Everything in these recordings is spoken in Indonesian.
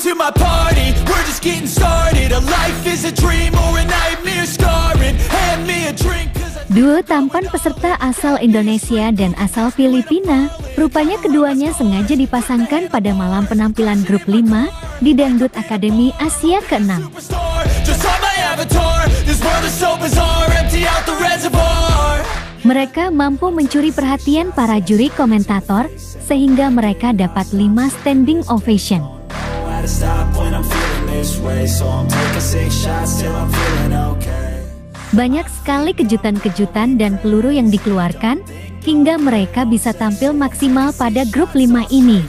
to my party, we're just getting started. A life is a dream or a nightmare scarring. Hand me a drink. Duo tampan peserta asal Indonesia dan asal Filipina. Rupanya keduanya sengaja dipasangkan pada malam penampilan grup 5 di Dangdut Akademi Asia ke-6. Mereka mampu mencuri perhatian para juri komentator sehingga mereka dapat 5 standing ovation. Banyak sekali kejutan-kejutan dan peluru yang dikeluarkan hingga mereka bisa tampil maksimal pada grup 5 ini.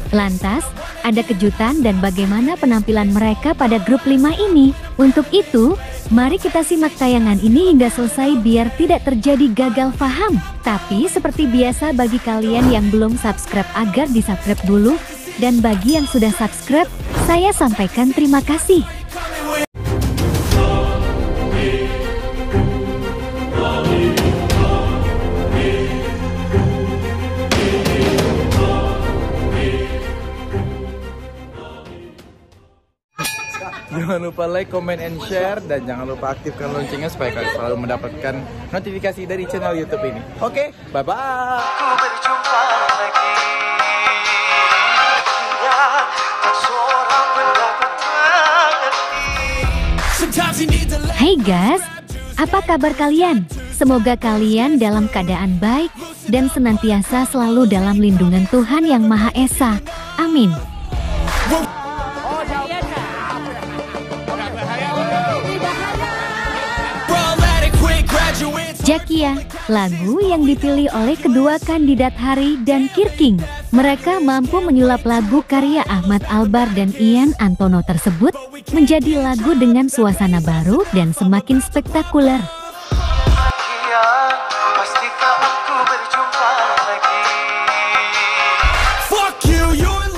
Lantas, ada kejutan dan bagaimana penampilan mereka pada grup 5 ini? Untuk itu, mari kita simak tayangan ini hingga selesai biar tidak terjadi gagal paham. Tapi seperti biasa bagi kalian yang belum subscribe agar di-subscribe dulu. Dan bagi yang sudah subscribe, saya sampaikan terima kasih. Jangan lupa like, comment, and share. Dan jangan lupa aktifkan loncengnya supaya kalian selalu mendapatkan notifikasi dari channel YouTube ini. Oke, bye-bye. Hai guys, apa kabar kalian? Semoga kalian dalam keadaan baik dan senantiasa selalu dalam lindungan Tuhan Yang Maha Esa. Amin. Jakia, lagu yang dipilih oleh kedua kandidat Hari dan Kirking. Mereka mampu menyulap lagu karya Ahmad Albar dan Ian Antono tersebut menjadi lagu dengan suasana baru dan semakin spektakuler.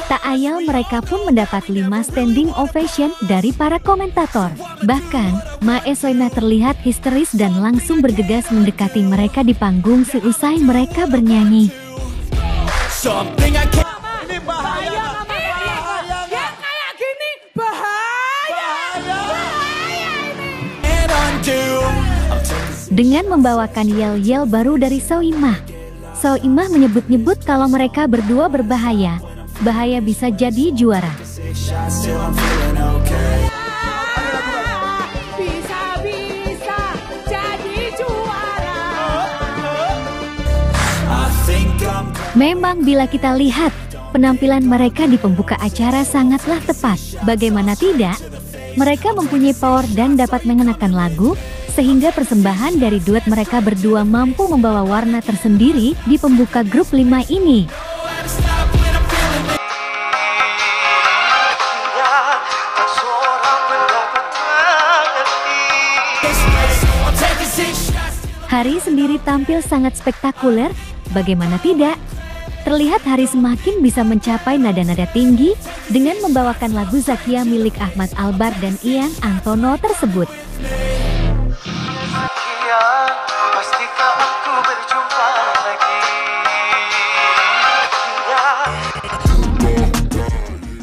Tak ayal mereka pun mendapat 5 standing ovation dari para komentator. Bahkan, Mae Soimah terlihat histeris dan langsung bergegas mendekati mereka di panggung seusai mereka bernyanyi. Ini bahaya. Yang kayak gini bahaya. Dengan membawakan yel-yel baru dari Soimah. Soimah menyebut-nyebut kalau mereka berdua berbahaya. Bahaya bisa jadi juara. Bisa jadi juara. Memang bila kita lihat, penampilan mereka di pembuka acara sangatlah tepat. Bagaimana tidak? Mereka mempunyai power dan dapat mengenakan lagu, sehingga persembahan dari duet mereka berdua mampu membawa warna tersendiri di pembuka grup 5 ini. Hari sendiri tampil sangat spektakuler, bagaimana tidak? Terlihat Hari semakin bisa mencapai nada-nada tinggi dengan membawakan lagu Zakia milik Ahmad Albar dan Ian Antono tersebut.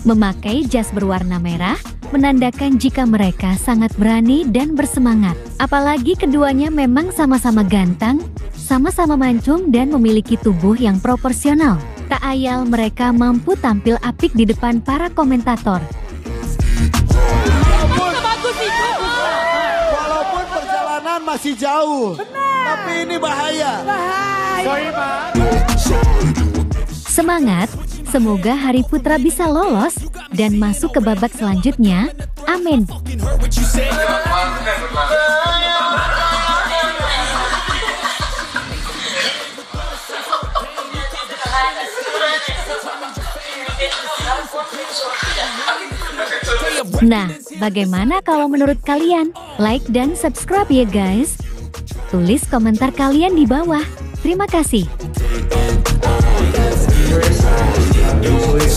Memakai jas berwarna merah menandakan jika mereka sangat berani dan bersemangat. Apalagi keduanya memang sama-sama ganteng, sama-sama mancung dan memiliki tubuh yang proporsional. Tak ayal mereka mampu tampil apik di depan para komentator. Walaupun perjalanan masih jauh, tapi ini bahaya. Semangat, semoga Hari Putra bisa lolos dan masuk ke babak selanjutnya. Amin. Nah, bagaimana kalau menurut kalian? Like dan subscribe ya guys. Tulis komentar kalian di bawah. Terima kasih. Do it,